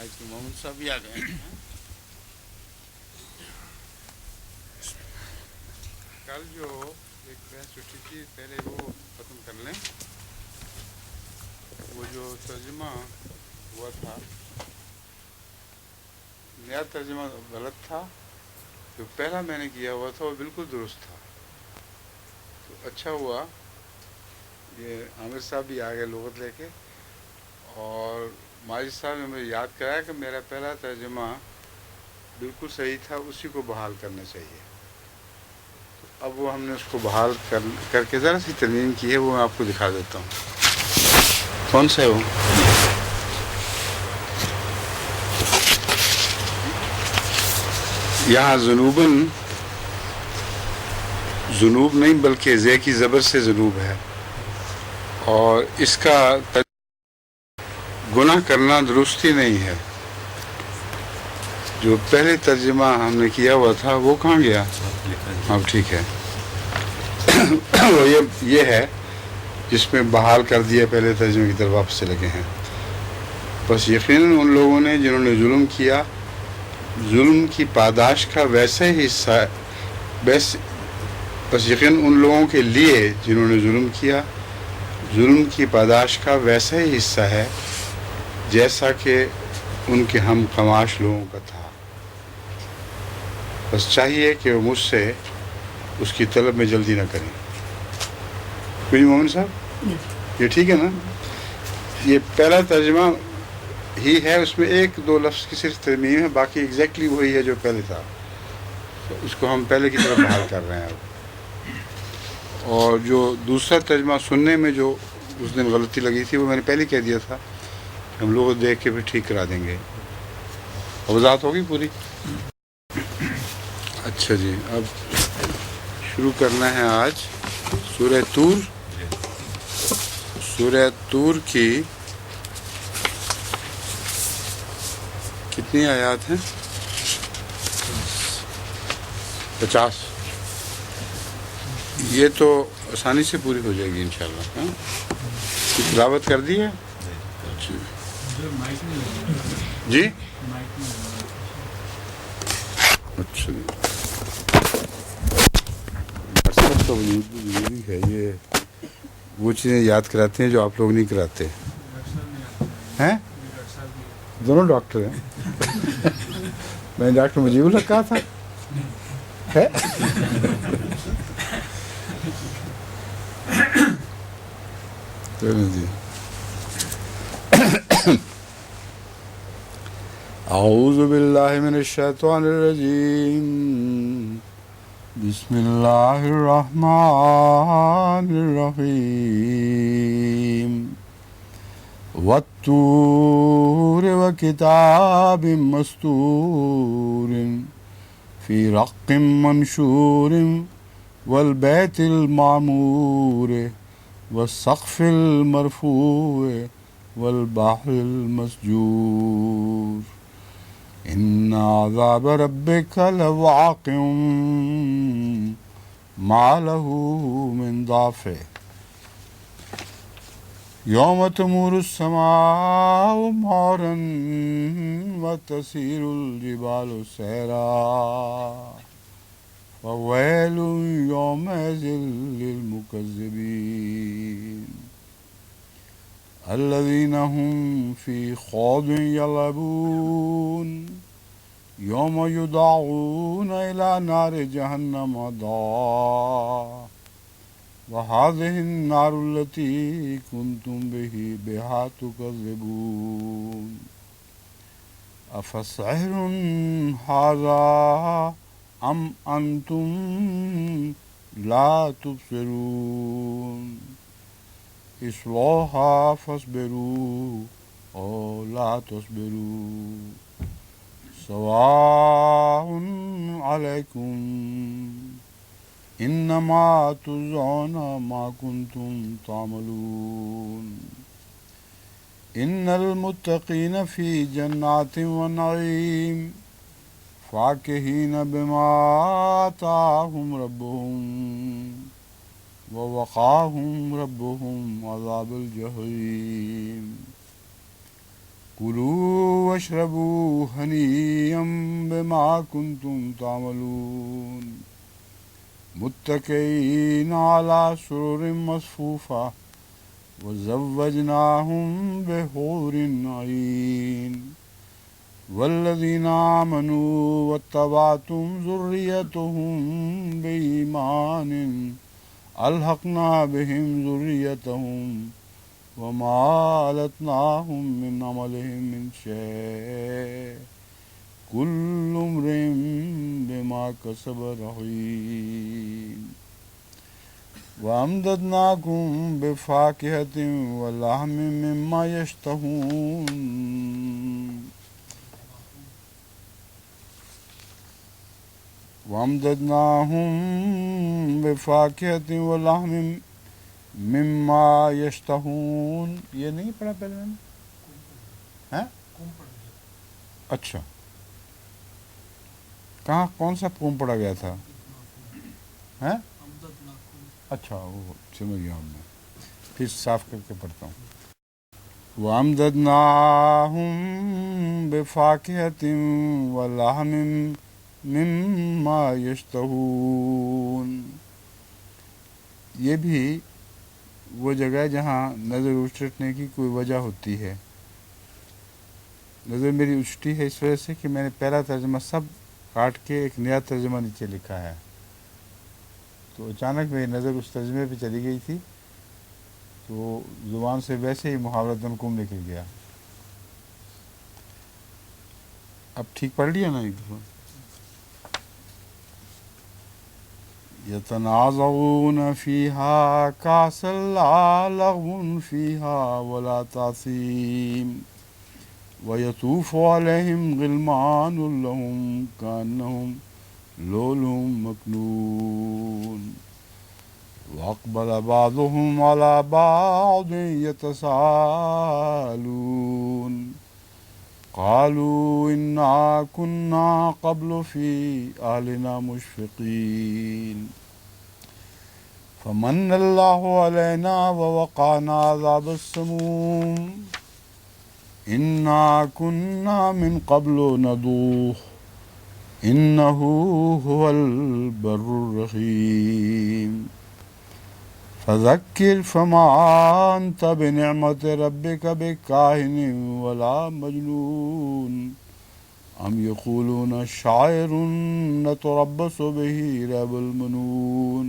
آج کے محمد صاحب بھی آ گئے ہیں۔ کل جو ایک بحث اٹھی تھی پہلے وہ ختم کر لیں۔ وہ جو ترجمہ ہوا تھا نیا ترجمہ غلط تھا، جو پہلا میں نے کیا ہوا تھا وہ بالکل درست تھا۔ تو اچھا ہوا یہ عامر صاحب بھی آ گئے لغت لے کے، اور ماجد صاحب نے مجھے یاد کرایا کہ میرا پہلا ترجمہ بالکل صحیح تھا، اسی کو بحال کرنا چاہیے۔ اب وہ ہم نے اس کو بحال کر کے ذرا سی ترمیم کی ہے، وہ میں آپ کو دکھا دیتا ہوں۔ کون سا ہے وہ؟ یہاں ذنوباً ذنوب نہیں بلکہ زے کی زبر سے ذنوب ہے، اور اس کا گناہ کرنا درستی نہیں ہے۔ جو پہلے ترجمہ ہم نے کیا ہوا تھا وہ کہاں گیا؟ اب ٹھیک ہے۔ وہ یہ ہے جس میں بحال کر دیا، پہلے ترجمے کی طرف واپس چلے گئے ہیں۔ بس یقیناً ان لوگوں نے جنہوں نے ظلم کیا، ظلم کی پاداش کا ویسے ہی حصہ، بس یقیناً ان لوگوں کے لیے جنہوں نے ظلم کیا، ظلم کی پاداش کا ویسا ہی حصہ ہے جیسا کہ ان کے ہم قماش لوگوں کا تھا۔ بس چاہیے کہ وہ مجھ سے اس کی طلب میں جلدی نہ کریں۔ کوئی مومن صاحب یہ ٹھیک ہے نا؟ یہ پہلا ترجمہ ہی ہے، اس میں ایک دو لفظ کی صرف ترمیم ہے، باقی ایگزیکٹلی وہی ہے جو پہلے تھا۔ تو اس کو ہم پہلے کی طرف بحال کر رہے ہیں اب۔ اور جو دوسرا ترجمہ سننے میں جو اس دن غلطی لگی تھی وہ میں نے پہلے کہہ دیا تھا، ہم لوگ دیکھ کے پھر ٹھیک کرا دیں گے۔ وضاحت ہوگی پوری؟ اچھا جی، اب شروع کرنا ہے آج سورہ طور۔ سورہ طور کی کتنی آیات ہیں؟ 50۔ یہ تو آسانی سے پوری ہو جائے گی انشاءاللہ۔ ہاں تلاوت کر دی ہے؟ جی اچھا جی، کا وجود بھی ضروری ہے۔ یہ وہ چیزیں یاد کراتے ہیں جو آپ لوگ نہیں کراتے ہیں۔ دونوں ڈاکٹر ہیں۔ میں نے ڈاکٹر مجیب اللہ کہا تھا ہے؟ جی، اعوذ باللہ من الشیطان الرجیم، بسم اللہ الرحمن الرحیم، والطور وکتاب مسطور فی رق منشور والبیت المعمور والسقف المرفوع والبحر المسجور، ان عذاب ربک لواقع ما له من دافع، یوم تمور السماء مورا وتسیر الجبال سیرا، فویل یومئذ للمکذبین الذین هم فی خوض یلعبون، یوم یدعون الی نار جہنم دعا، وهذه النار التي كنتم بها تكذبون، أفسحر هذا أم أنتم لا تبصرون، اصلوها فاصبروا أو لا تصبروا سواء عليكم انما تجزون ما كنتم تعملون، ان المتقین فی جنات ونعیم فاکہین بما آتاہم ربہم ووقاہم ربہم عذاب الجحیم، كلوا واشربوا هنيئا بما كنتم تعملون متكئين على سرر مصفوفة وزوجناهم بحور عين والذين آمنوا واتبعتهم ذريتهم بإيمان ألحقنا بهم ذريتهم وما ألتناهم من عملهم من شيء كل امرئ بما كسب رهين وأمددناكم بفاكهة ولحم مما يشتهون وَأَمْدَدْنَاهُمْ بِفَاكِهَةٍ وَلَحْمٍ مِّمَّا يَشْتَهُونَ. یہ نہیں پڑھا پہلے میں نے؟ ہاں اچھا، کہاں کون سا قوم پڑھا گیا تھا؟ ہاں اچھا، وہ سمجھ گیا ہوں میں، پھر صاف کر کے پڑھتا ہوں. وَأَمْدَدْنَاهُمْ بِفَاكِهَةٍ وَلَحْمٍ مما یشتہون. یہ بھی وہ جگہ ہے جہاں نظر اچٹنے کی کوئی وجہ ہوتی ہے. نظر میری اچٹی ہے اس وجہ سے کہ میں نے پہلا ترجمہ سب کاٹ کے ایک نیا ترجمہ نیچے لکھا ہے، تو اچانک میری نظر اس ترجمے پہ چلی گئی تھی، تو زبان سے ویسے ہی محاورۃ کم نکل گیا. اب ٹھیک پڑھ لیا نا ایک دفعہ. يتنازعون فيها كأسا لا لغو فيها ولا تأثيم ويطوف عليهم غلمان لهم كأنهم لؤلؤ مكنون وأقبل بعضهم على بعض يتساءلون قالوا إنا كنا قبل في أهلنا مشفقين فمن الله علينا ووقانا عذاب السموم إنا كنا من قبل ندوه إنه هو البر الرحيم فذكر فما أنت بنعمة ربك بكاهن ولا مجنون أم يقولون شاعر نتربص به ريب المنون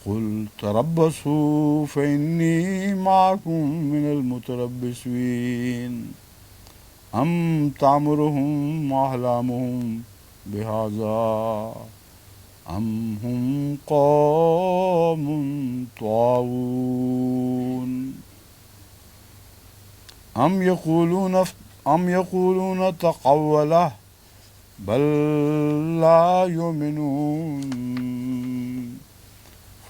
قل تربصوا فإني معكم من المتربصين أم تعمرهم أحلامهم بهذا أم هم قوم طاغون أم يقولون تقوله بل لا يؤمنون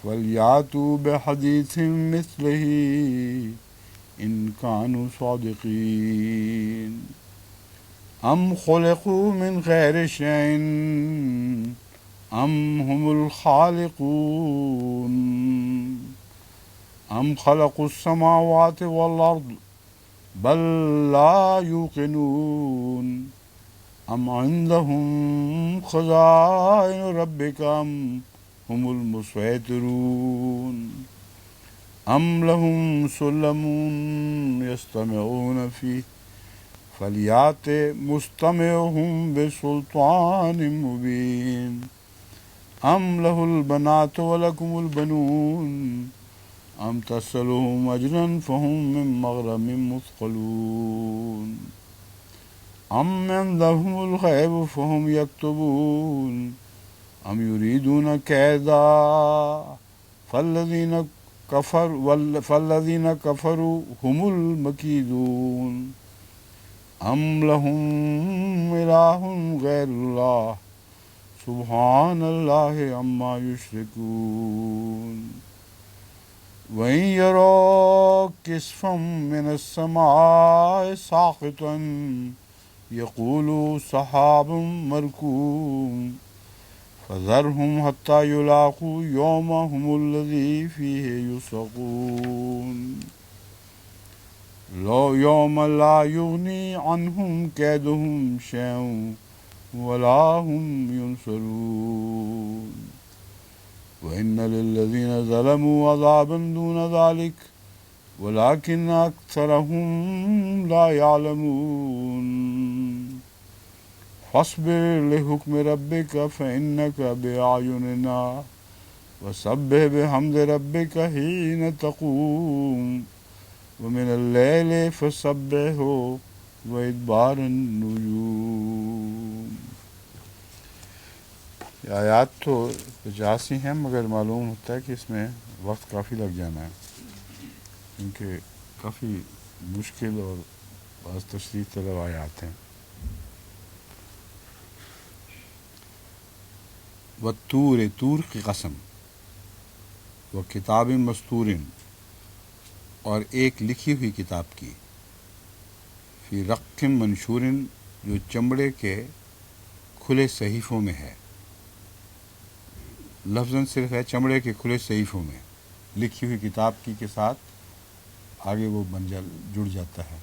فليأتوا بحديث مثله إن كانوا صادقين أم خلقوا من غير شيء أم هم الخالقون أم خلقوا السماوات والأرض بل لا يوقنون أم عندهم خزائن ربك أم هم المسيطرون أم لهم سلم يستمعون فيه فليأت مستمعهم بسلطان مبين أم له البنات ولكم البنون أم تسألهم أجرا فهم من مغرم مثقلون أم عندهم الغيب فهم يكتبون أم يريدون كيدا فالذين كفروا هم المكيدون أم لهم إله غير الله سبحان الله عما يشركون وإن يروا كسفا من السماء ساقطا يقولوا سحاب مركوم فذرهم حتى يلاقوا يومهم الذي فيه يصعقون. لو یوم لا یغنی عنہم کیدہم شیئا ولا هم ينصرون وإن للذین ظلموا عذابا دون ذلك ولكن أكثرهم لا يعلمون فاصبر لحكم ربك فإنك بأعيننا وسبح بحمد ربك حين تقوم ومن الليل فسبحه وإدبار النجوم. یہ آیات تو 85 ہیں مگر معلوم ہوتا ہے کہ اس میں وقت کافی لگ جانا ہے کیونکہ کافی مشکل اور بعض تشریح طلب آیات ہیں. والطور طور کی قسم، وہ کتاب مستور اور ایک لکھی ہوئی کتاب کی، فی رق منشور جو چمڑے کے کھلے صحیفوں میں ہے. لفظاً صرف ہے چمڑے کے کھلے صحیفوں میں، لکھی ہوئی کتاب کی کے ساتھ آگے وہ جڑ جاتا ہے.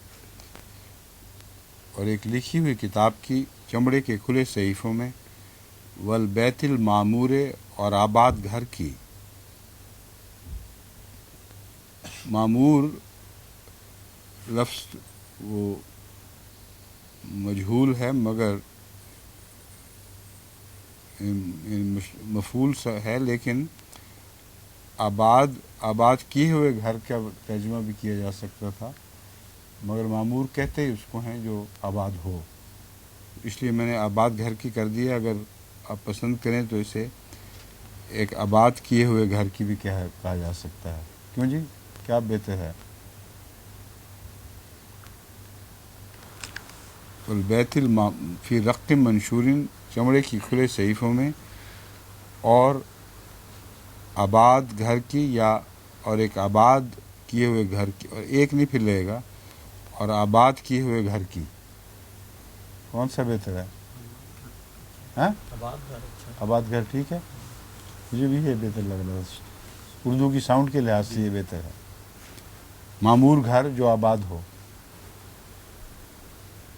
اور ایک لکھی ہوئی کتاب کی چمڑے کے کھلے صحیفوں میں، والبیت المعمور اور آباد گھر کی. معمور لفظ وہ مجہول ہے مگر مفعول سا ہے، لیکن آباد کیے ہوئے گھر کا ترجمہ بھی کیا جا سکتا تھا، مگر معمور کہتے ہی اس کو ہیں جو آباد ہو، اس لیے میں نے آباد گھر کی کر دیا. اگر آپ پسند کریں تو اسے ایک آباد کیے ہوئے گھر کی بھی کہا جا سکتا ہے. کیوں جی، کیا بہتر ہے؟ البیت فی رق منشور، چمڑے کی کھلے صحیفوں میں، اور آباد گھر کی، یا اور ایک آباد کیے ہوئے گھر کی، اور ایک نہیں پھر لے گا، اور آباد کیے ہوئے گھر کی. کون سا بہتر ہے؟ ہاں، آباد گھر ٹھیک ہے، مجھے بھی یہ بہتر لگ رہا ہے. اردو کی ساؤنڈ کے لحاظ سے یہ بہتر ہے. معمور گھر جو آباد ہو،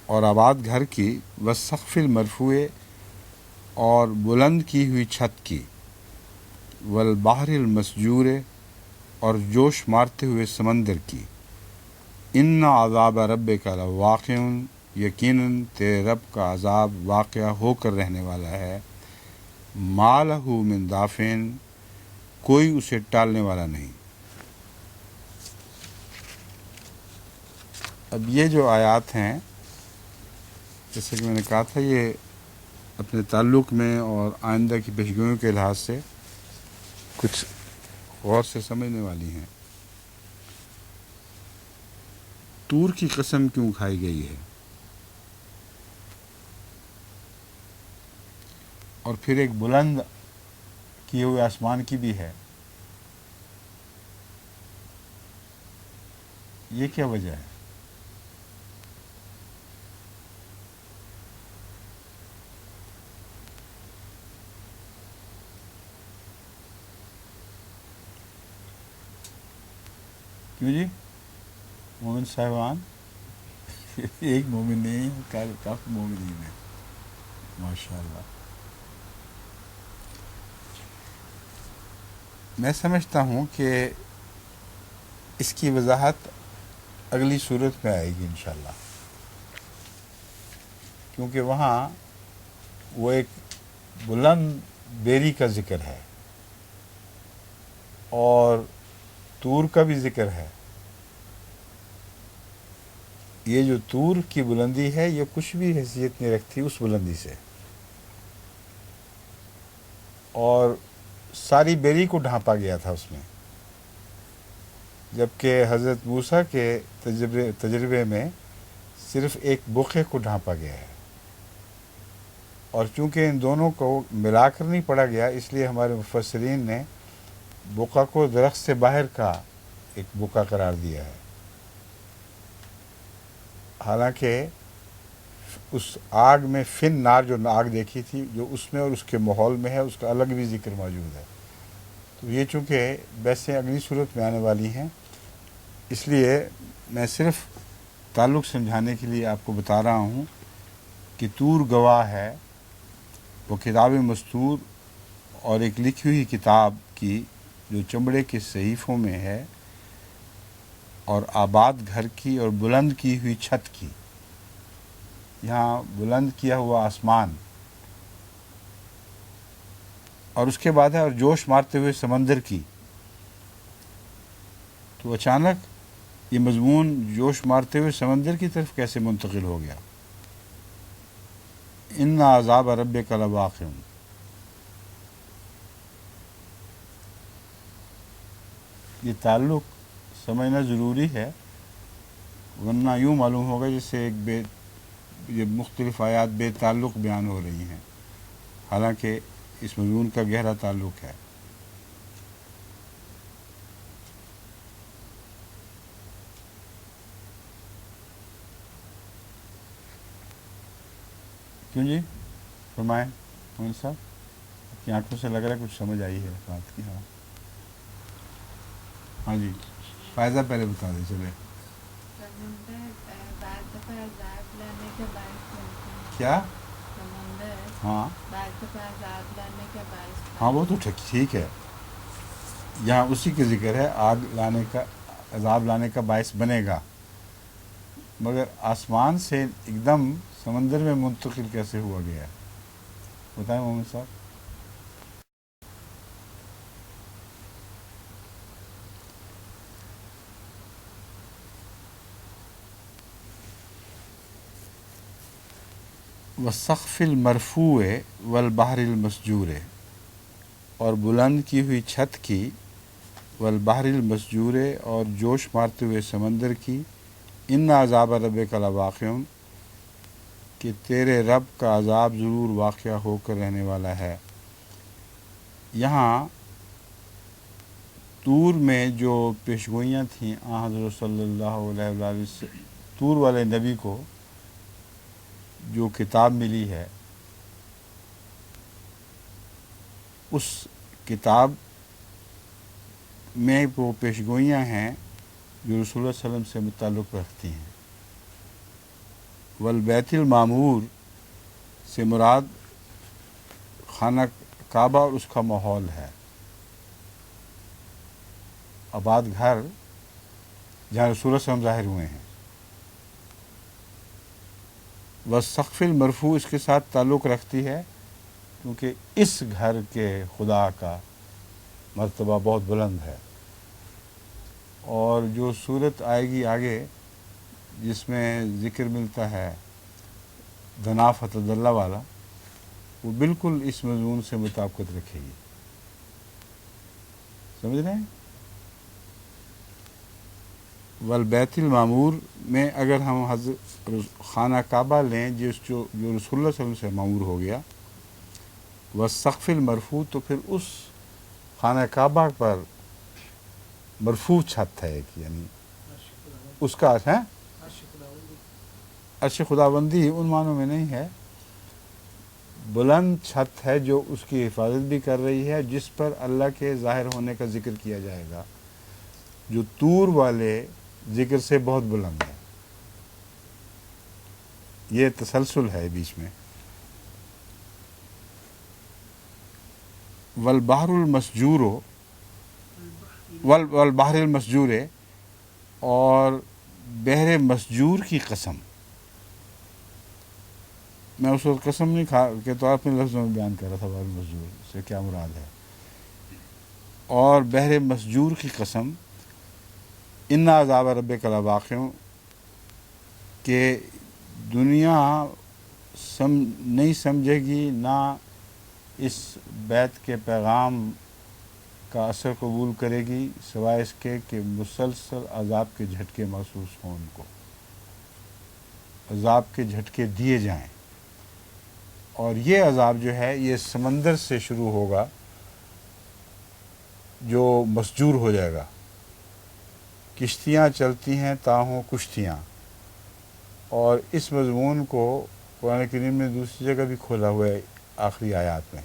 اور آباد گھر کی. والسقف المرفوع اور بلند کی ہوئی چھت کی. والبحر المسجور اور جوش مارتے ہوئے سمندر کی. ان عذاب ربک لواقع، یقیناً تیرے رب کا عذاب واقعہ ہو کر رہنے والا ہے. ما لہ من دافع، کوئی اسے ٹالنے والا نہیں. اب یہ جو آیات ہیں، جیسے کہ میں نے کہا تھا، یہ اپنے تعلق میں اور آئندہ کی پیشگوئیوں کے لحاظ سے کچھ غور سے سمجھنے والی ہیں. طور کی قسم کیوں کھائی گئی ہے؟ اور پھر ایک بلند کیے ہوئے آسمان کی بھی ہے، یہ کیا وجہ ہے؟ کیوں جی مومن صاحبان؟ ایک مومن نہیں، کافی مومنین ہیں ماشاء اللہ. میں سمجھتا ہوں کہ اس کی وضاحت اگلی صورت میں آئے گی انشاءاللہ، کیونکہ وہاں وہ ایک بلند بیری کا ذکر ہے اور طور کا بھی ذکر ہے. یہ جو طور کی بلندی ہے یہ کچھ بھی حیثیت نہیں رکھتی اس بلندی سے، اور ساری بیری کو ڈھانپا گیا تھا اس میں، جبکہ حضرت موسیٰ کے تجربے میں صرف ایک بقعے کو ڈھانپا گیا ہے. اور چونکہ ان دونوں کو ملا کر نہیں پڑھا گیا، اس لیے ہمارے مفسرین نے بقعہ کو درخت سے باہر کا ایک بقعہ قرار دیا ہے. حالانکہ اس آگ میں فن نار جو آگ دیکھی تھی، جو اس میں اور اس کے ماحول میں ہے، اس کا الگ بھی ذکر موجود ہے. تو یہ چونکہ ویسے اگلی صورت میں آنے والی ہیں، اس لیے میں صرف تعلق سمجھانے کے لیے آپ کو بتا رہا ہوں کہ طور گواہ ہے، وہ کتاب مستور اور ایک لکھی ہوئی کتاب کی جو چمڑے کے صحیفوں میں ہے، اور آباد گھر کی اور بلند کی ہوئی چھت کی. یہاں بلند کیا ہوا آسمان، اور اس کے بعد ہے اور جوش مارتے ہوئے سمندر کی. تو اچانک یہ مضمون جوش مارتے ہوئے سمندر کی طرف کیسے منتقل ہو گیا؟ ان عذاب ربک لواقع. یہ تعلق سمجھنا ضروری ہے، ورنہ یوں معلوم ہوگا جیسے یہ مختلف آیات بے تعلق بیان ہو رہی ہیں، حالانکہ اس مضمون کا گہرا تعلق ہے. کیوں جی؟ فرمائیں مومن صاحب، آپ کی آنکھوں سے لگ رہا ہے کچھ سمجھ آئی ہے بات کی. ہاں جی، فائزہ پہلے بتا دیں. چلے کیا؟ ہاں وہ تو ٹھیک ہے، یہاں اسی کا ذکر ہے، آگ لانے کا، عذاب لانے کا باعث بنے گا. مگر آسمان سے ایک دم سمندر میں منتقل کیسے ہوا گیا؟ بتائیں محمد صاحب. والسقف المرفوع والبحر المسجور، اور بلند کی ہوئی چھت کی، والبحر المسجور، اور جوش مارتے ہوئے سمندر کی. ان عذاب ربک لواقع، کہ تیرے رب کا عذاب ضرور واقعہ ہو کر رہنے والا ہے. یہاں طور میں جو پیشگوئیاں تھیں حضرت صلی اللہ علیہ وآلہ وسلم، طور والے نبی کو جو کتاب ملی ہے، اس کتاب میں وہ پیشگوئیاں ہیں جو رسول اللہ صلی اللہ علیہ وسلم سے متعلق رکھتی ہیں. والبیت المعمور سے مراد خانہ کعبہ اور اس کا ماحول ہے، آباد گھر جہاں رسول اللہ صلی اللہ علیہ وسلم ظاہر ہوئے ہیں. والسقف المرفوع اس کے ساتھ تعلق رکھتی ہے کیونکہ اس گھر کے خدا کا مرتبہ بہت بلند ہے. اور جو صورت آئے گی آگے جس میں ذکر ملتا ہے دنا فتد اللہ والا، وہ بالکل اس مضمون سے مطابقت رکھے گی. سمجھ رہے ہیں؟ والبیت المعمور میں اگر ہم خانہ کعبہ لیں جو رسول اللہ صلی اللہ علیہ وسلم سے معمور ہو گیا، والسقف المرفوع، تو پھر اس خانہ کعبہ پر مرفوع چھت ہے ایک، یعنی اس کا ہے عرش خداوندی ان معنوں میں نہیں ہے، بلند چھت ہے جو اس کی حفاظت بھی کر رہی ہے، جس پر اللہ کے ظاہر ہونے کا ذکر کیا جائے گا، جو طور والے ذکر سے بہت بلند ہے. یہ تسلسل ہے بیچ میں. والبحر المسجور، والبحر المسجور، اور بحر مسجور کی قسم. میں اس وقت قسم نہیں کھا کے طور اپنے لفظوں میں بیان کر رہا تھا، بحر مسجور سے کیا مراد ہے. اور بحر مسجور کی قسم، ان عذاب ربک لواقع، کہ دنیا نہیں سمجھے گی، نہ اس بیت کے پیغام کا اثر قبول کرے گی، سوائے اس کے کہ مسلسل عذاب کے جھٹکے محسوس ہوں، ان کو عذاب کے جھٹکے دیے جائیں. اور یہ عذاب جو ہے یہ سمندر سے شروع ہوگا جو مسجور ہو جائے گا. کشتیاں چلتی ہیں تاہوں کشتیاں، اور اس مضمون کو قرآن کریم میں دوسری جگہ بھی کھولا ہوا ہے آخری آیات میں،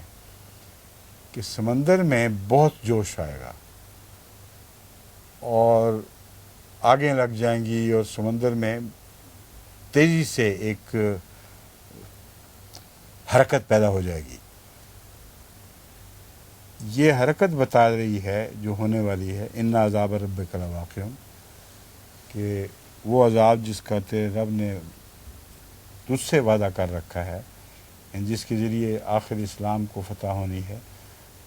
کہ سمندر میں بہت جوش آئے گا، اور آگے لگ جائیں گی اور سمندر میں تیزی سے ایک حرکت پیدا ہو جائے گی. یہ حرکت بتا رہی ہے جو ہونے والی ہے ان عذاب ربک لواقع، کہ وہ عذاب جس کا تیرے رب نے تجھ سے وعدہ کر رکھا ہے، جس کے ذریعے آخر اسلام کو فتح ہونی ہے،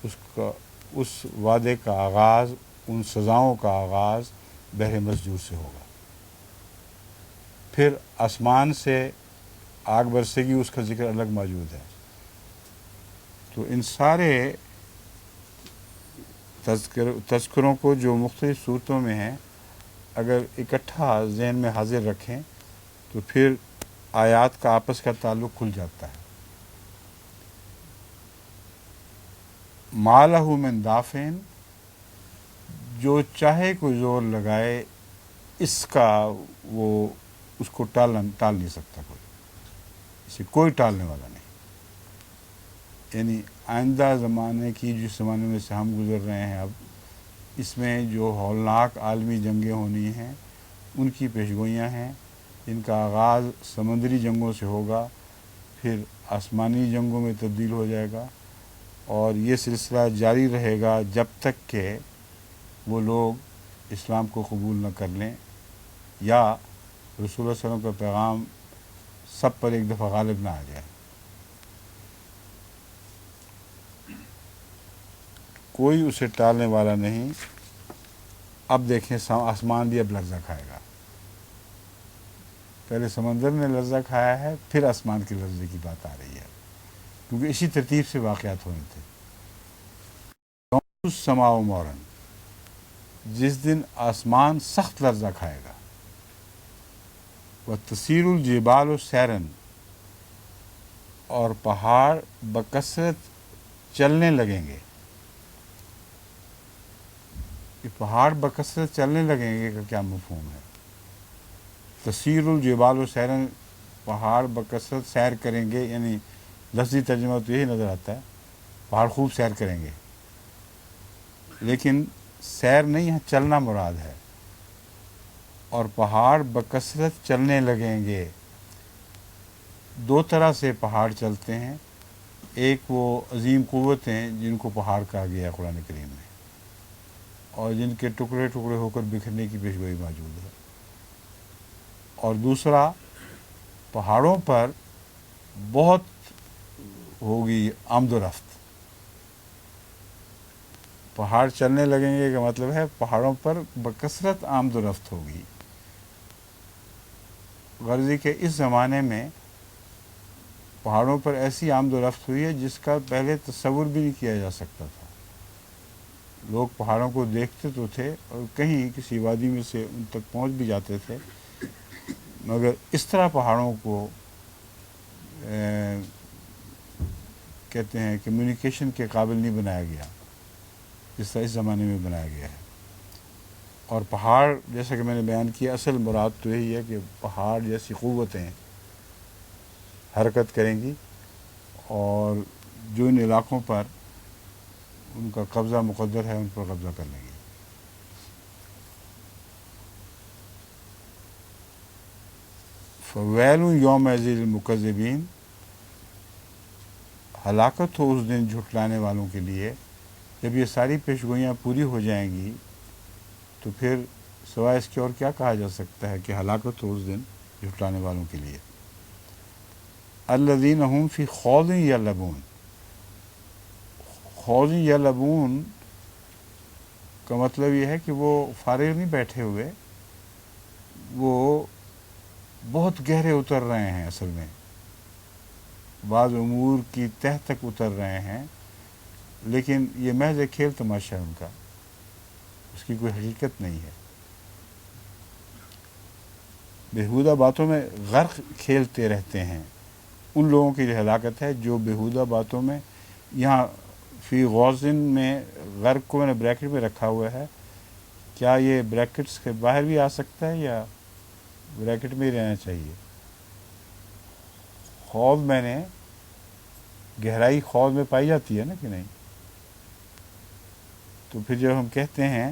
اس وعدے کا آغاز، ان سزاؤں کا آغاز بحر مسجور سے ہوگا. پھر آسمان سے آگ برسے گی، اس کا ذکر الگ موجود ہے. تو ان سارے تذکروں کو جو مختلف صورتوں میں ہیں اگر اکٹھا ذہن میں حاضر رکھیں تو پھر آیات کا آپس کا تعلق کھل جاتا ہے. ما لہ من دافع، جو چاہے کوئی زور لگائے اس کا وہ اس کو ٹال نہیں سکتا، اسے کوئی ٹالنے والا نہیں. یعنی آئندہ زمانے کی جس زمانے میں سے ہم گزر رہے ہیں اب، اس میں جو ہولناک عالمی جنگیں ہونی ہیں ان کی پیشگوئیاں ہیں. ان کا آغاز سمندری جنگوں سے ہوگا، پھر آسمانی جنگوں میں تبدیل ہو جائے گا، اور یہ سلسلہ جاری رہے گا جب تک کہ وہ لوگ اسلام کو قبول نہ کر لیں یا رسول اللہ صلی اللہ علیہ وسلم کا پیغام سب پر ایک دفعہ غالب نہ آ جائے. کوئی اسے ٹالنے والا نہیں. اب دیکھیں آسمان بھی اب لرزہ کھائے گا. پہلے سمندر نے لرزہ کھایا ہے، پھر آسمان کے لرزے کی بات آ رہی ہے، کیونکہ اسی ترتیب سے واقعات ہونے تھے. السماء مورن، جس دن آسمان سخت لرزہ کھائے گا. وتصیر الجبال سیرن، اور پہاڑ بکثرت چلنے لگیں گے. یہ پہاڑ بکثرت چلنے لگیں گے کا کیا مفہوم ہے؟ تسیر الجبال سیرن، پہاڑ بکثرت سیر کریں گے، یعنی لفظی ترجمہ تو یہی نظر آتا ہے پہاڑ خوب سیر کریں گے، لیکن سیر نہیں ہے، چلنا مراد ہے. اور پہاڑ بکثرت چلنے لگیں گے. دو طرح سے پہاڑ چلتے ہیں. ایک وہ عظیم قوتیں جن کو پہاڑ کہا گیا ہے قرآن کریم میں، اور جن کے ٹکڑے ٹکڑے ہو کر بکھرنے کی پیشگوئی موجود ہے. اور دوسرا، پہاڑوں پر بہت ہوگی آمد و رفت. پہاڑ چلنے لگیں گے کا مطلب ہے پہاڑوں پر بکثرت آمد و رفت ہوگی. غرضی کہ اس زمانے میں پہاڑوں پر ایسی آمد و رفت ہوئی ہے جس کا پہلے تصور بھی نہیں کیا جا سکتا تھا. لوگ پہاڑوں کو دیکھتے تو تھے اور کہیں کسی وادی میں سے ان تک پہنچ بھی جاتے تھے، مگر اس طرح پہاڑوں کو کہتے ہیں کمیونیکیشن کے قابل نہیں بنایا گیا جس طرح اس زمانے میں بنایا گیا ہے. اور پہاڑ جیسا کہ میں نے بیان کیا، اصل مراد تو یہی ہے کہ پہاڑ جیسی قوتیں حرکت کریں گی اور جو ان علاقوں پر ان کا قبضہ مقدر ہے ان پر قبضہ کر لیں گی. فویل یومئذ للمکذبین، ہلاکت ہو اس دن جھٹلانے والوں کے لیے. جب یہ ساری پیشگوئیاں پوری ہو جائیں گی تو پھر سوائے اس کے اور کیا کہا جا سکتا ہے کہ ہلاکت ہو اس دن جھٹلانے والوں کے لیے. الذین هم فی خوض یلعبون، خوض یلعبون کا مطلب یہ ہے کہ وہ فارغ نہیں بیٹھے ہوئے، وہ بہت گہرے اتر رہے ہیں. اصل میں بعض امور کی تہ تک اتر رہے ہیں، لیکن یہ محض ایک کھیل تماشا ہے ان کا، اس کی کوئی حقیقت نہیں ہے. بیہودہ باتوں میں غرق کھیلتے رہتے ہیں. ان لوگوں کی جو ہلاکت ہے جو بیہودہ باتوں میں، یہاں فی غوزن میں غرق کو میں نے بریکٹ میں رکھا ہوا ہے. کیا یہ بریکٹس کے باہر بھی آ سکتا ہے یا بریکٹ میں ہی رہنا چاہیے؟ خوض میں نے گہرائی خوض میں پائی جاتی ہے نا کہ نہیں؟ تو پھر جب ہم کہتے ہیں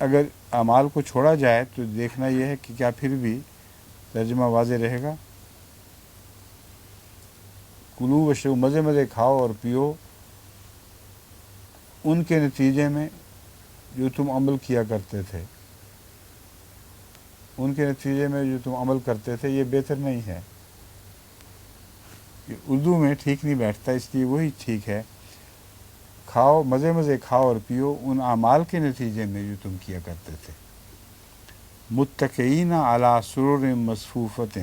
اگر اعمال کو چھوڑا جائے تو دیکھنا یہ ہے کہ کیا پھر بھی ترجمہ واضح رہے گا. کلو وشربو، مزے مزے کھاؤ اور پیو ان کے نتیجے میں جو تم عمل کیا کرتے تھے، ان کے نتیجے میں جو تم عمل کرتے تھے یہ بہتر نہیں ہے. یہ اردو میں ٹھیک نہیں بیٹھتا، اس لیے وہی ٹھیک ہے. کھاؤ، مزے مزے کھاؤ اور پیو ان اعمال کے نتیجے میں جو تم کیا کرتے تھے. متکئین علی سرر مصفوفۃ،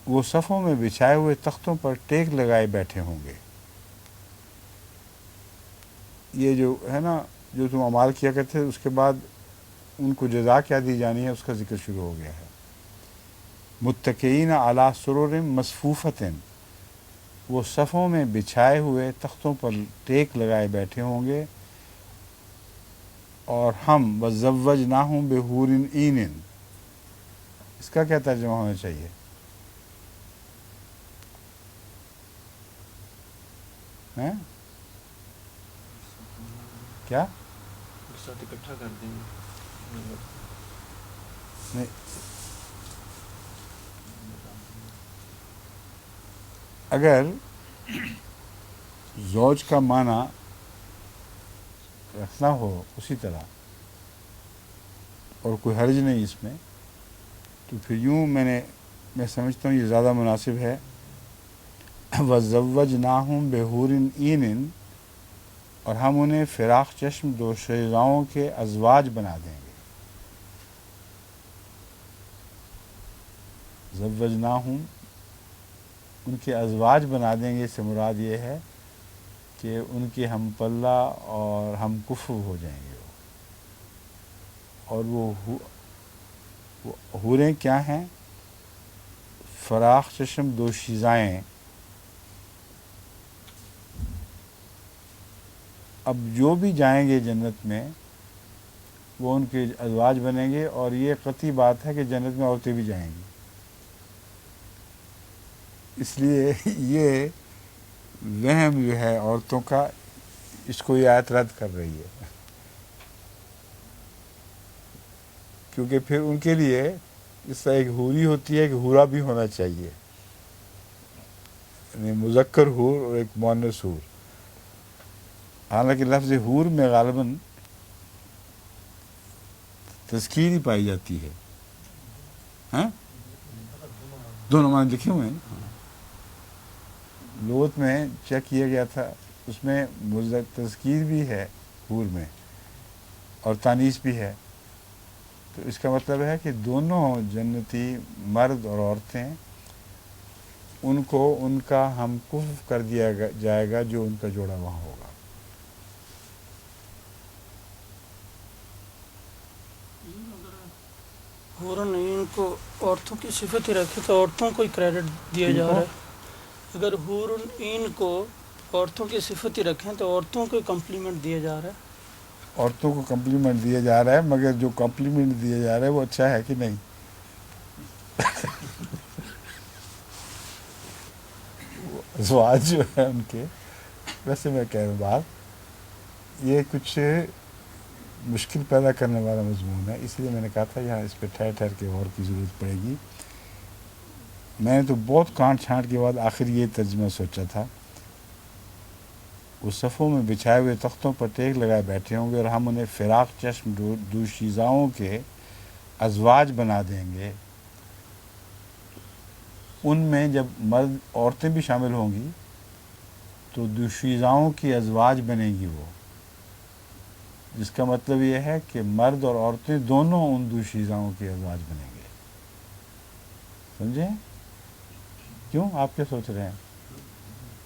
وہ صفوں میں بچھائے ہوئے تختوں پر ٹیک لگائے بیٹھے ہوں گے. یہ جو ہے نا، جو تم اعمال کیا کرتے تھے اس کے بعد ان کو جزا کیا دی جانی ہے اس کا ذکر شروع ہو گیا ہے. متکئین علی سرر مصفوفۃ، وہ صفوں میں بچھائے ہوئے تختوں پر ٹیک لگائے بیٹھے ہوں گے. اور ہم وزوجناہم بحور عین، اس کا کیا ترجمہ ہونا چاہیے؟ کیا ساتھ اکٹھا کر دیں گے. نہیں، اگر زوج کا معنی رکھنا ہو اسی طرح اور کوئی حرج نہیں اس میں، تو پھر یوں میں سمجھتا ہوں یہ زیادہ مناسب ہے. وَزَوَّجْنَاهُمْ بِحُورٍ عِینٍ، اور ہم انہیں فراخ چشم دوشیزاؤں کے ازواج بنا دیں گے. زوجناہم، ان کے ازواج بنا دیں گے، اس سے مراد یہ ہے کہ ان کی ہم پلہ اور ہم کفو ہو جائیں گے. اور وہ حوریں کیا ہیں؟ فراخ چشم دوشیزائیں. اب جو بھی جائیں گے جنت میں وہ ان کے ازواج بنیں گے، اور یہ قطعی بات ہے کہ جنت میں عورتیں بھی جائیں گی. اس لیے یہ وہم جو ہے عورتوں کا، اس کو یہ آیت رد کر رہی ہے، کیونکہ پھر ان کے لیے اس طرح ایک حوری ہوتی ہے کہ حورا بھی ہونا چاہیے، یعنی مذکر حور اور ایک مؤنث حور. حالانکہ لفظ حور میں غالباً تذکیر ہی پائی جاتی ہے. ہاں، دونوں معنی لکھے ہوئے ہیں. لغت میں چیک کیا گیا تھا، اس میں تذکیر بھی ہے حور میں اور تانیث بھی ہے. تو اس کا مطلب ہے کہ دونوں جنتی مرد اور عورتیں ان کو ان کا ہم کف کر دیا جائے گا جو ان کا جوڑا وہاں ہوگا. حورن عین کو عورتوں کی صفت ہی رکھے تو عورتوں کو ہی کریڈٹ دیا جا رہا ہے. اگر حورن عین کو عورتوں کی صفت ہی رکھیں تو عورتوں کو کمپلیمنٹ دیا جا رہا ہے. عورتوں کو کمپلیمنٹ دیا جا رہا ہے، مگر جو کمپلیمنٹ دیا جا رہا ہے وہ اچھا ہے کہ نہیں؟ ازواج جو ہے ان کے، ویسے میں کہہ رہا ہوں بات، یہ کچھ مشکل پیدا کرنے والا مضمون ہے، اس لیے میں نے کہا تھا یہاں اس پہ ٹھہر کے غور کی ضرورت پڑے گی. میں نے تو بہت کانٹ چھانٹ کے بعد آخر یہ ترجمہ سوچا تھا، وہ صفوں میں بچھائے ہوئے تختوں پر ٹیک لگائے بیٹھے ہوں گے اور ہم انہیں فراخ چشم دوشیزاؤں کے ازواج بنا دیں گے. ان میں جب مرد عورتیں بھی شامل ہوں گی تو دوشیزاؤں کی ازواج بنے گی وہ، جس کا مطلب یہ ہے کہ مرد اور عورتیں دونوں ان دوشیزاؤں کے ازواج بنیں گے. سمجھے؟ کیوں، آپ کیا سوچ رہے ہیں؟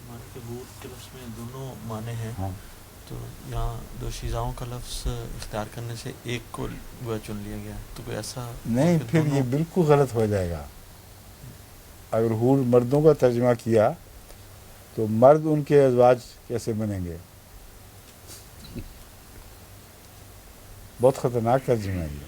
معنی کہ حور کے لفظ میں دونوں معنی ہیں. ہاں، تو یہاں دو شیزاؤں کا لفظ اختیار کرنے سے ایک کو گویا چن لیا گیا، تو کوئی ایسا نہیں، پھر یہ بالکل غلط ہو جائے گا. اگر حور مردوں کا ترجمہ کیا تو مرد ان کے ازواج کیسے بنیں گے؟ بہت خطرناک ترجمہ ہے یہ.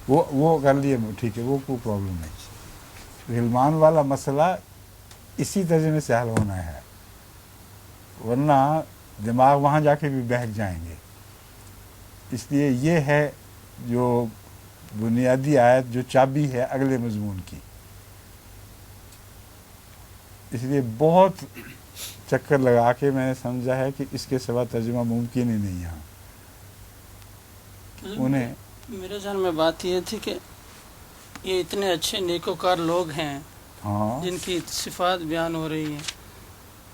وہ کر لیے، ٹھیک ہے، وہ کوئی پرابلم نہیں. غلمان والا مسئلہ اسی ترجمے سے حل ہونا ہے، ورنہ دماغ وہاں جا کے بھی بہک جائیں گے. اس لیے یہ ہے جو بنیادی آیت جو چابی ہے اگلے مضمون کی. اس لیے بہت چکر لگا کے میں نے سمجھا ہے کہ اس کے سوا ترجمہ ممکن ہی نہیں یہاں. انہیں میرے ذہن میں بات یہ تھی کہ یہ اتنے اچھے نیکوکار لوگ ہیں ہاں جن کی صفات بیان ہو رہی ہیں،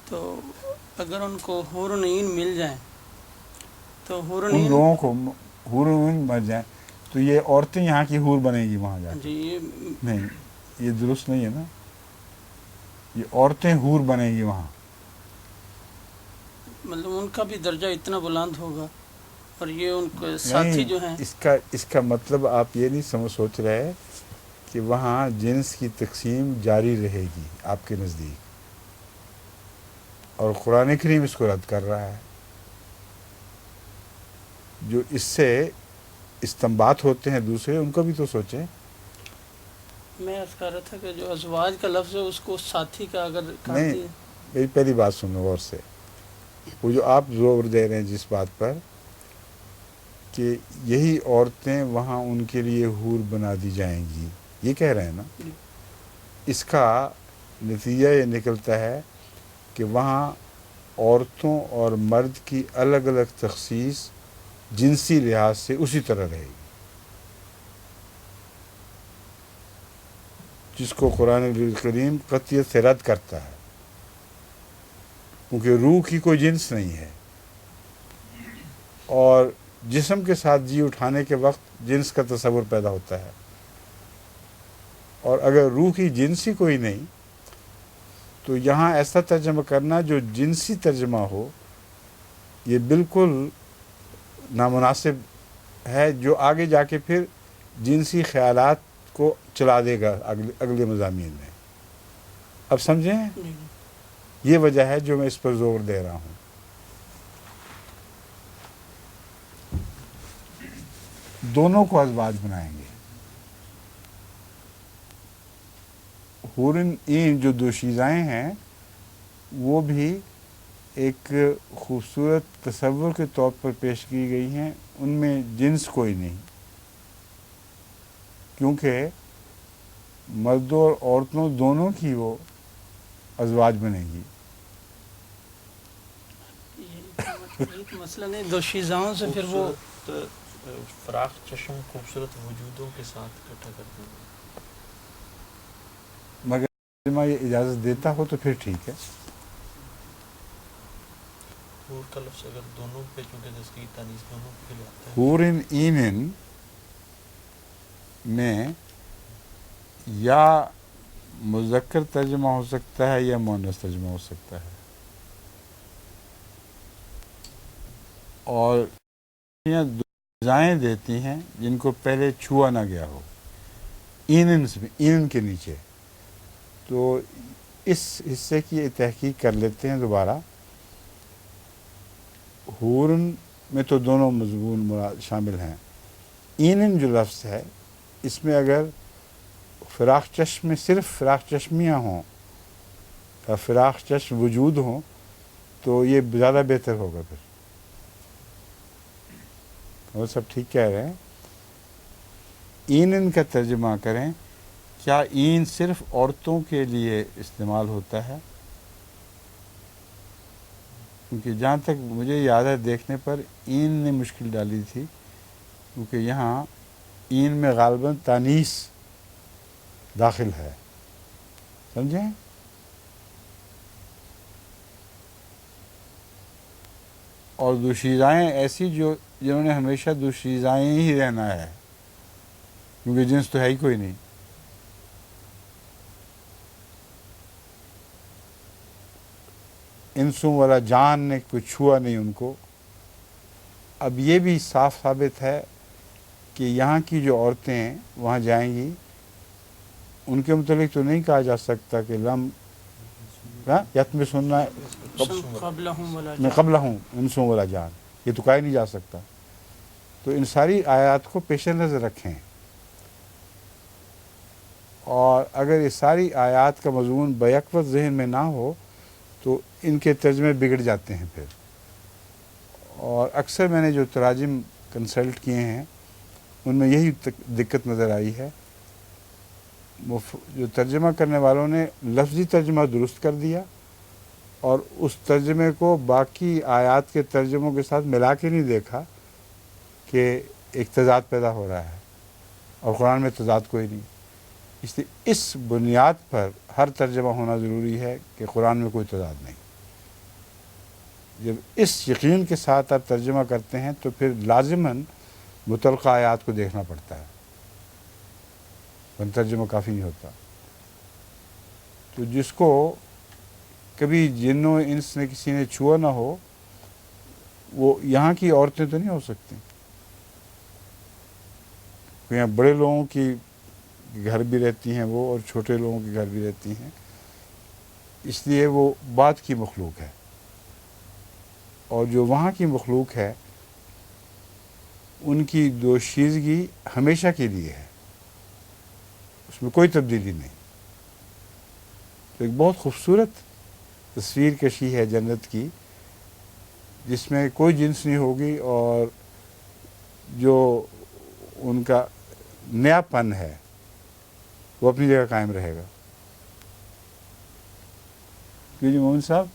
تو اگر ان کو حور عین مل جائیں تو حور ان عین لوگوں کو حور مر جائیں تو یہ عورتیں یہاں کی حور بنے گی وہاں جا کے. جی یہ نہیں، یہ درست نہیں ہے نا. یہ عورتیں حور بنے گی وہاں. مطلب ان کا بھی درجہ اتنا بلند ہوگا، اور یہ ان کے ساتھی نہیں، جو ہیں اس کا مطلب آپ یہ نہیں سوچ رہے کہ وہاں جنس کی تقسیم جاری رہے گی آپ کے نزدیک، اور قرآن کریم اس کو رد کر رہا ہے. جو اس سے استنباط ہوتے ہیں دوسرے، ان کو بھی تو سوچیں. میں عرض کر رہا تھا کہ جو ازواج کا لفظ ہے اس کو ساتھی کا اگر کاٹ نہیں، دیا میری پہلی بات سنو غور سے. وہ جو آپ زور دے رہے ہیں جس بات پر کہ یہی عورتیں وہاں ان کے لیے حور بنا دی جائیں گی، یہ کہہ رہے ہیں نا. اس کا نتیجہ یہ نکلتا ہے کہ وہاں عورتوں اور مرد کی الگ الگ تخصیص جنسی لحاظ سے اسی طرح رہے گی، جس کو قرآن کریم قطعیت سے رد کرتا ہے، کیونکہ روح کی کوئی جنس نہیں ہے. اور جسم کے ساتھ جی اٹھانے کے وقت جنس کا تصور پیدا ہوتا ہے، اور اگر روح کی جنس ہی کوئی نہیں تو یہاں ایسا ترجمہ کرنا جو جنسی ترجمہ ہو یہ بالکل نامناسب ہے، جو آگے جا کے پھر جنسی خیالات کو چلا دے گا اگلے مضامین میں. اب سمجھیں، جی یہ وجہ ہے جو میں اس پر زور دے رہا ہوں. دونوں کو ازواج بنائیں گے. حورن عین جو دوشیزائیں ہیں وہ بھی ایک خوبصورت تصور کے طور پر پیش کی گئی ہیں، ان میں جنس کوئی نہیں، کیونکہ مردوں اور عورتوں دونوں کی وہ ازواج بنے گی. یہ تو مسئلہ نہیں، دو شیزاؤں سے پھر وہ فراخ چشم خوبصورت وجودوں کے ساتھ اکٹھا کرتے ہیں. مگر ترجمہ یہ اجازت دیتا ہو تو پھر ٹھیک ہے. حور کا لفظ اگر دونوں پہ، چونکہ تذکیر تانیث دونوں پہ آتا ہے، حورن عینن میں یا مذکر ترجمہ ہو سکتا ہے یا مؤنث ترجمہ ہو سکتا ہے، اور دعائیں دیتی ہیں جن کو پہلے چھوا نہ گیا ہو اینن کے نیچے. تو اس حصے کی تحقیق کر لیتے ہیں دوبارہ. حورن میں تو دونوں مضمون شامل ہیں. اینن جو لفظ ہے اس میں اگر فراخ چشم میں صرف فراخ چشمیاں ہوں یا فراخ چشم وجود ہوں تو یہ زیادہ بہتر ہوگا. پھر وہ سب ٹھیک کہہ رہے ہیں. اینن کا ترجمہ کریں. کیا این صرف عورتوں کے لیے استعمال ہوتا ہے؟ کیونکہ جہاں تک مجھے یاد ہے دیکھنے پر این نے مشکل ڈالی تھی، کیونکہ یہاں این میں غالباً تانیث داخل ہے. سمجھیں؟ اور دوشیزائیں ایسی جنہوں نے ہمیشہ دوشیزائیں ہی رہنا ہے، کیونکہ جنس تو ہے ہی کوئی نہیں. انسوں والا جان نے کوئی چھوا نہیں ان کو. اب یہ بھی صاف ثابت ہے کہ یہاں کی جو عورتیں وہاں جائیں گی ان کے متعلق تو نہیں کہا جا سکتا کہ لم یتم سننا میں قبل ہوں انسوں والا جان، یہ تو کہا ہی نہیں جا سکتا. تو ان ساری آیات کو پیش نظر رکھیں. اور اگر یہ ساری آیات کا مضمون بیک وقت ذہن میں نہ ہو تو ان کے ترجمے بگڑ جاتے ہیں پھر. اور اکثر میں نے جو تراجم کنسلٹ کیے ہیں ان میں یہی دقت نظر آئی ہے. جو ترجمہ کرنے والوں نے لفظی ترجمہ درست کر دیا اور اس ترجمے کو باقی آیات کے ترجموں کے ساتھ ملا کے نہیں دیکھا کہ ایک تضاد پیدا ہو رہا ہے، اور قرآن میں تضاد کوئی نہیں. اس لیے اس بنیاد پر ہر ترجمہ ہونا ضروری ہے کہ قرآن میں کوئی تضاد نہیں. جب اس یقین کے ساتھ آپ ترجمہ کرتے ہیں تو پھر لازماً متعلقہ آیات کو دیکھنا پڑتا ہے، ورنہ ترجمہ کافی نہیں ہوتا. تو جس کو کبھی جن و انس نے کسی نے چھوا نہ ہو، وہ یہاں کی عورتیں تو نہیں ہو سکتی. یہاں بڑے لوگوں کی گھر بھی رہتی ہیں وہ، اور چھوٹے لوگوں کے گھر بھی رہتی ہیں، اس لیے وہ بعد کی مخلوق ہے. اور جو وہاں کی مخلوق ہے ان کی دوشیزگی ہمیشہ کے لیے ہے، اس میں کوئی تبدیلی نہیں. تو ایک بہت خوبصورت تصویر کشی ہے جنت کی، جس میں کوئی جنس نہیں ہوگی، اور جو ان کا نیا پن ہے وہ اپنی جگہ قائم رہے گا. کیوں جی مومن صاحب،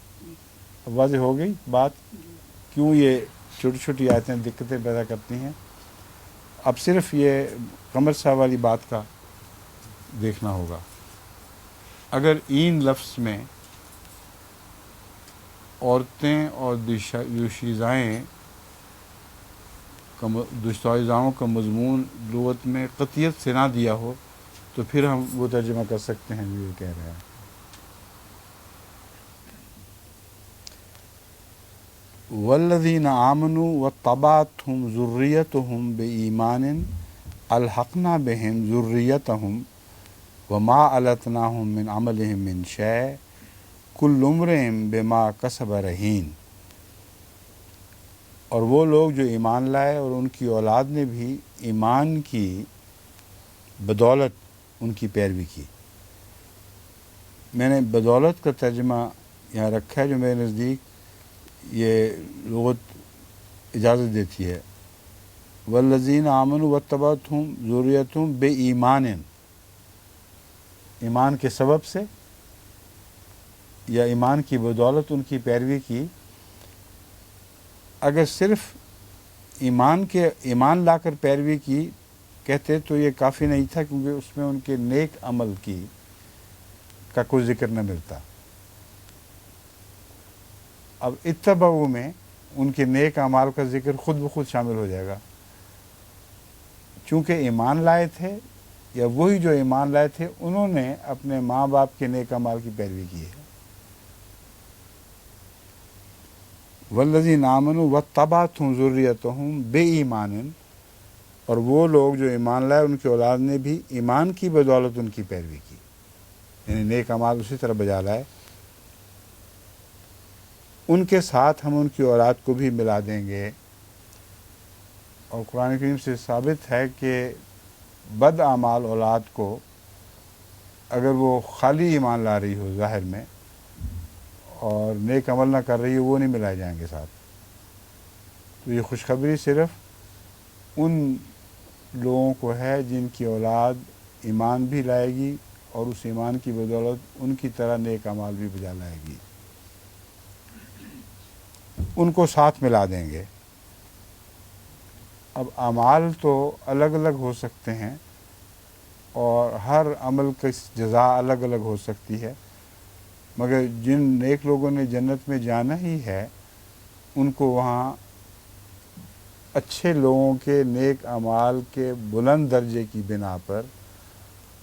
اب واضح ہو گئی بات کیوں یہ چھوٹی چھوٹی آیتیں دقتیں پیدا کرتی ہیں. اب صرف یہ قمر صاحب والی بات کا دیکھنا ہوگا. اگر این لفظ میں عورتیں اور دوشیزاؤں کا مضمون لغت میں قطعیت سے نہ دیا ہو تو پھر ہم وہ ترجمہ کر سکتے ہیں جو یہ کہہ رہے ہیں. والذین آمنوا واتبعتہم ذریتہم بإیمان الحقنا بہم ذریتہم وما علتناہم من عملہم من شیء کل امرئ بما کسب رہین. اور وہ لوگ جو ایمان لائے اور ان کی اولاد نے بھی ایمان کی بدولت ان کی پیروی کی. میں نے بدولت کا ترجمہ یہاں رکھا ہے جو میرے نزدیک یہ لغت اجازت دیتی ہے. والذین آمنوا واتبعتہم ذریتہم بإیمان، ایمان کے سبب سے یا ایمان کی بدولت ان کی پیروی کی. اگر صرف ایمان لا کر پیروی کی کہتے تو یہ کافی نہیں تھا، کیونکہ اس میں ان کے نیک عمل کا کوئی ذکر نہ ملتا. اب اتبعوا میں ان کے نیک اعمال کا ذکر خود بخود شامل ہو جائے گا، چونکہ ایمان لائے تھے، یا وہی جو ایمان لائے تھے انہوں نے اپنے ماں باپ کے نیک اعمال کی پیروی کی ہے. والذین آمنوا واتبعتہم ذریتہم بإیمان، اور وہ لوگ جو ایمان لائے ان کی اولاد نے بھی ایمان کی بدولت ان کی پیروی کی، یعنی نیک اعمال اسی طرح بجا لائے. ان کے ساتھ ہم ان کی اولاد کو بھی ملا دیں گے. اور قرآن کریم سے ثابت ہے کہ بد اعمال اولاد کو اگر وہ خالی ایمان لا رہی ہو ظاہر میں اور نیک عمل نہ کر رہی ہو، وہ نہیں ملائے جائیں گے ساتھ. تو یہ خوشخبری صرف ان لوگوں کو ہے جن کی اولاد ایمان بھی لائے گی اور اس ایمان کی بدولت ان کی طرح نیک اعمال بھی بجا لائے گی. ان کو ساتھ ملا دیں گے. اب اعمال تو الگ الگ ہو سکتے ہیں اور ہر عمل کی جزا الگ الگ ہو سکتی ہے، مگر جن نیک لوگوں نے جنت میں جانا ہی ہے ان کو وہاں اچھے لوگوں کے نیک اعمال کے بلند درجے کی بنا پر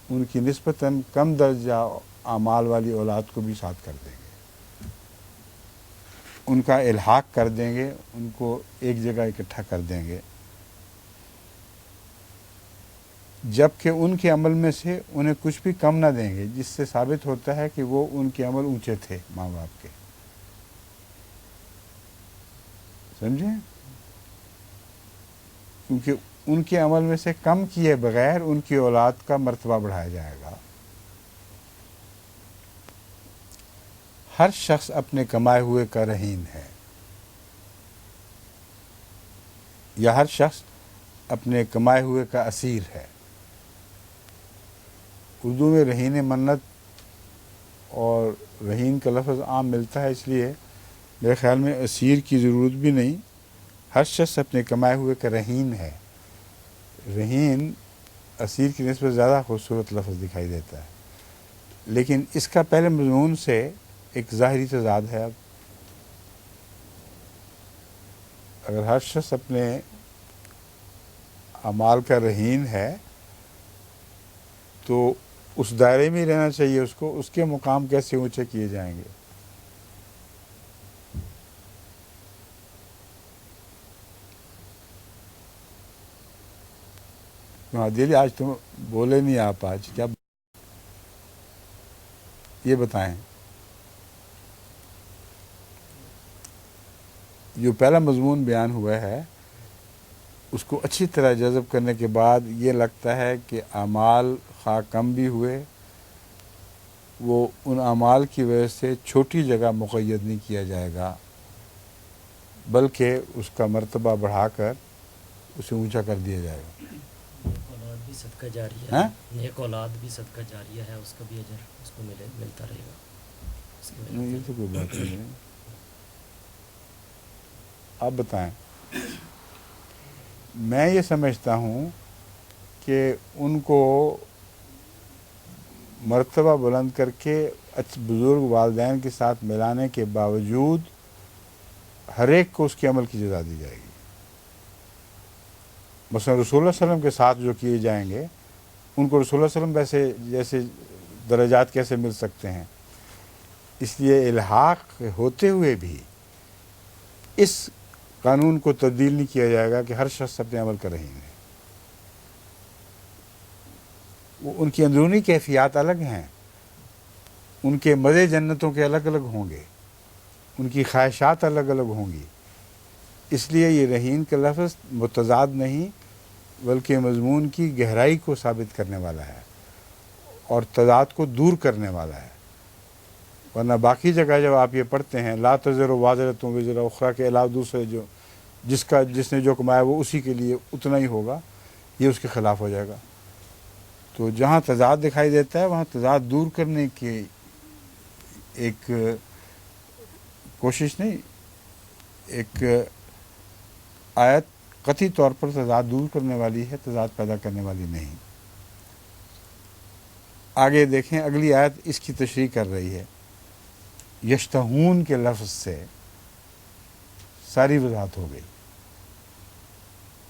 ان کی نسبتاً کم درجہ اعمال والی اولاد کو بھی ساتھ کر دیں گے، ان کا الحاق کر دیں گے، ان کو ایک جگہ اکٹھا کر دیں گے. جبکہ ان کے عمل میں سے انہیں کچھ بھی کم نہ دیں گے، جس سے ثابت ہوتا ہے کہ وہ ان کے عمل اونچے تھے ماں باپ کے. سمجھیں؟ کیونکہ ان کے عمل میں سے کم کیے بغیر ان کی اولاد کا مرتبہ بڑھایا جائے گا. ہر شخص اپنے کمائے ہوئے کا رہین ہے، یا ہر شخص اپنے کمائے ہوئے کا اسیر ہے۔ اردو میں رہین منت اور رہین کا لفظ عام ملتا ہے، اس لیے میرے خیال میں اسیر کی ضرورت بھی نہیں، ہر شخص اپنے کمائے ہوئے کا رہین ہے۔ رہین اسیر کی نسبت زیادہ خوبصورت لفظ دکھائی دیتا ہے، لیکن اس کا پہلے مضمون سے ایک ظاہری تضاد ہے۔ اب اگر ہر شخص اپنے اعمال کا رہین ہے تو اس دائرے میں ہی رہنا چاہیے اس کو، اس کے مقام کیسے اونچے کیے جائیں گے؟ دلی آج تم بولے نہیں، آپ آج کیا یہ بتائیں؟ جو پہلا مضمون بیان ہوا ہے اس کو اچھی طرح جذب کرنے کے بعد یہ لگتا ہے کہ اعمال خواہ کم بھی ہوئے، وہ ان اعمال کی وجہ سے چھوٹی جگہ مقید نہیں کیا جائے گا، بلکہ اس کا مرتبہ بڑھا کر اسے اونچا کر دیا جائے گا۔ اولاد بھی صدقہ جاریہ ہاں؟ ہے، نیک اولاد بھی صدقہ جاریہ ہے، اس کا بھی اجر اس کو ملتا رہے گا۔ اس کی وجہ نہیں، یہ تو کوئی بات نہیں ہے۔ آپ بتائیں۔ میں یہ سمجھتا ہوں کہ ان کو مرتبہ بلند کر کے بزرگ والدین کے ساتھ ملانے کے باوجود ہر ایک کو اس کے عمل کی جزا دی جائے گی۔ مثلا رسول اللہ صلی اللہ علیہ وسلم کے ساتھ جو کیے جائیں گے ان کو رسول اللہ صلی اللہ علیہ وسلم جیسے درجات کیسے مل سکتے ہیں؟ اس لیے الحاق ہوتے ہوئے بھی اس قانون کو تبدیل نہیں کیا جائے گا کہ ہر شخص اپنے عمل کا رہین ہے۔ ان کی اندرونی کیفیات الگ ہیں، ان کے مزے جنتوں کے الگ الگ ہوں گے، ان کی خواہشات الگ الگ ہوں گی۔ اس لیے یہ رہین کا لفظ متضاد نہیں بلکہ مضمون کی گہرائی کو ثابت کرنے والا ہے اور تضاد کو دور کرنے والا ہے۔ ورنہ باقی جگہ جب آپ یہ پڑھتے ہیں لا تزر وازرۃ وزر اخریٰ کے علاوہ دوسرے جو جس نے جو کمایا وہ اسی کے لیے اتنا ہی ہوگا، یہ اس کے خلاف ہو جائے گا۔ تو جہاں تضاد دکھائی دیتا ہے وہاں تضاد دور کرنے کی ایک کوشش نہیں، ایک آیت قطعی طور پر تضاد دور کرنے والی ہے، تضاد پیدا کرنے والی نہیں۔ آگے دیکھیں، اگلی آیت اس کی تشریح کر رہی ہے۔ یشتہون کے لفظ سے ساری وضاحت ہو گئی۔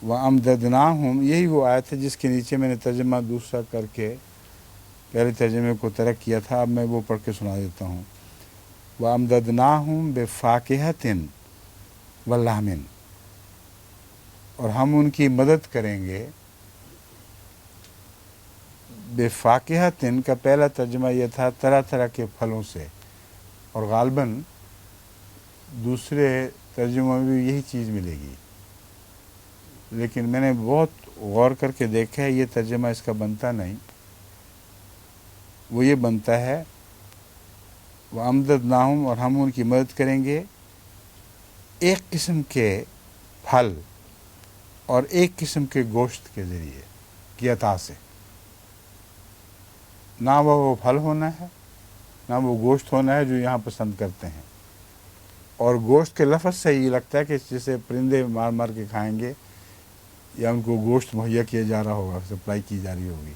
وَأَمْدَدْنَاهُمْ، یہی وہ آیت ہے جس کے نیچے میں نے ترجمہ دوسرا کر کے پہلے ترجمے کو ترک کیا تھا، اب میں وہ پڑھ کے سنا دیتا ہوں۔ وَأَمْدَدْنَاهُمْ بِفَاكِهَةٍ وَلَحْمٍ، اور ہم ان کی مدد کریں گے۔ بِفَاكِهَةٍ کا پہلا ترجمہ یہ تھا طرح طرح کے پھلوں سے، اور غالباً دوسرے ترجموں میں بھی یہی چیز ملے گی، لیکن میں نے بہت غور کر کے دیکھا ہے یہ ترجمہ اس کا بنتا نہیں۔ وہ یہ بنتا ہے وَأَمْدَدْنَاهُمْ، اور ہم ان کی مدد کریں گے ایک قسم کے پھل اور ایک قسم کے گوشت کے ذریعے کی عطا سے۔ نہ وہ پھل ہونا ہے نہ وہ گوشت ہونا ہے جو یہاں پسند کرتے ہیں، اور گوشت کے لفظ سے یہ لگتا ہے کہ جسے پرندے مار مار کے کھائیں گے یا ان کو گوشت مہیا کیا جا رہا ہوگا، سپلائی کی جا رہی ہوگی۔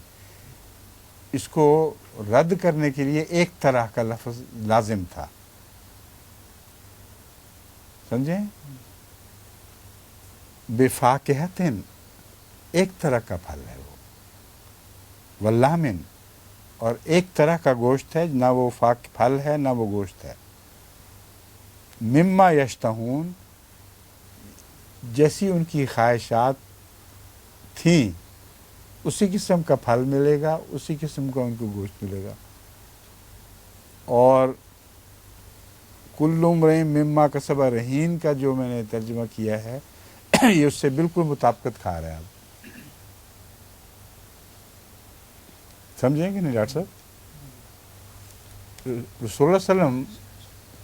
اس کو رد کرنے کے لیے ایک طرح کا لفظ لازم تھا، سمجھیں؟ بِفَاكِهَةٍ ایک طرح کا پھل ہے وہ، وَلَّحْمٍ اور ایک طرح کا گوشت ہے، نہ وہ پھل ہے نہ وہ گوشت ہے۔ مما یشتہون، جیسی ان کی خواہشات تھیں اسی قسم کا پھل ملے گا، اسی قسم کا ان کو گوشت ملے گا۔ اور کل امرئ مما کسب رہین کا جو میں نے ترجمہ کیا ہے یہ اس سے بالکل مطابقت کھا رہا ہے۔ آپ سمجھیں کہ نہیں ڈاکٹر صاحب؟ رسول اللہ صلی اللہ علیہ وسلم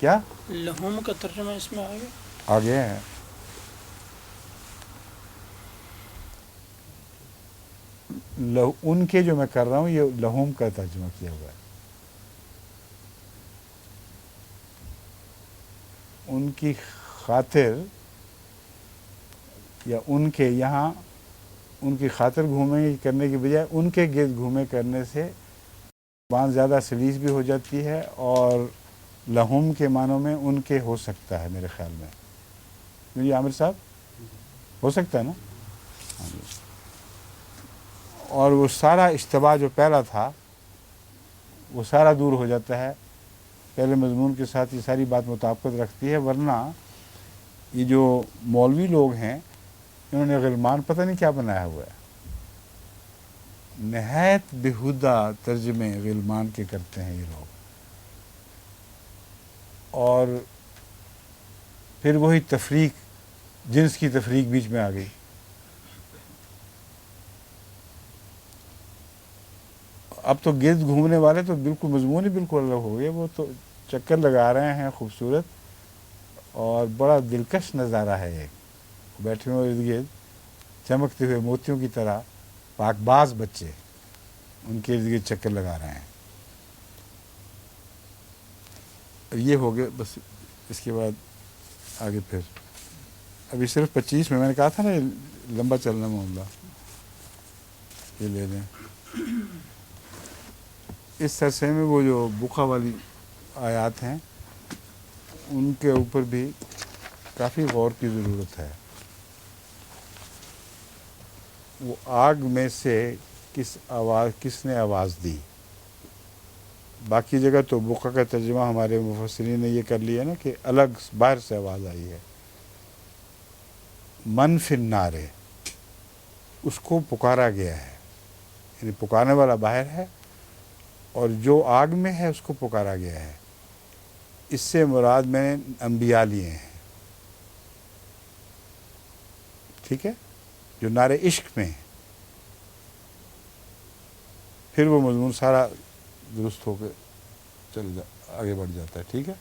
کیا لہوم کا ترجمہ اس میں آ گیا؟ آگے ہے؟ ان کے جو میں کر رہا ہوں یہ لہوم کا ترجمہ کیا ہوا ہے. ان کی خاطر یا ان کے یہاں ان کی خاطر گھومیں کرنے کی بجائے ان کے گرد گھومے کرنے سے زبان زیادہ سلیس بھی ہو جاتی ہے، اور لہوم کے معنوں میں ان کے ہو سکتا ہے میرے خیال میں. جی عامر صاحب ہو سکتا ہے نا؟ ہاں جی. اور وہ سارا اشتباہ جو پہلا تھا وہ سارا دور ہو جاتا ہے. پہلے مضمون کے ساتھ یہ ساری بات مطابقت رکھتی ہے، ورنہ یہ جو مولوی لوگ ہیں انہوں نے غلمان پتہ نہیں کیا بنایا ہوا ہے. نہایت بیہودہ ترجمے غلمان کے کرتے ہیں یہ لوگ، اور پھر وہی تفریق، جنس کی تفریق بیچ میں آ گئی. اب تو گرد گھومنے والے تو بالکل مضمون ہی بالکل الگ ہو گئے. وہ تو چکر لگا رہے ہیں خوبصورت، اور بڑا دلکش نظارہ ہے. ایک بیٹھے ہوئے ارد گرد چمکتے ہوئے موتیوں کی طرح پاک باز بچے ان کے ارد گرد چکر لگا رہے ہیں. یہ ہو گئے بس. اس کے بعد آگے پھر ابھی صرف 25 میں نے کہا تھا نا یہ لمبا چلنا معاملہ. یہ لے لیں. اس سلسلے میں وہ جو بخا والی آیات ہیں ان کے اوپر بھی کافی غور کی ضرورت ہے. وہ آگ میں سے کس نے آواز دی. باقی جگہ تو بخا کا ترجمہ ہمارے مفسرین نے یہ کر لیا نا کہ الگ باہر سے آواز آئی ہے. من فی النار، اس کو پکارا گیا ہے، یعنی پکارنے والا باہر ہے اور جو آگ میں ہے اس کو پکارا گیا ہے. اس سے مراد میں نے انبیاء لیے ہیں، ٹھیک ہے، جو نار عشق میں ہیں. پھر وہ مضمون سارا درست ہو کے آگے بڑھ جاتا ہے. ٹھیک ہے.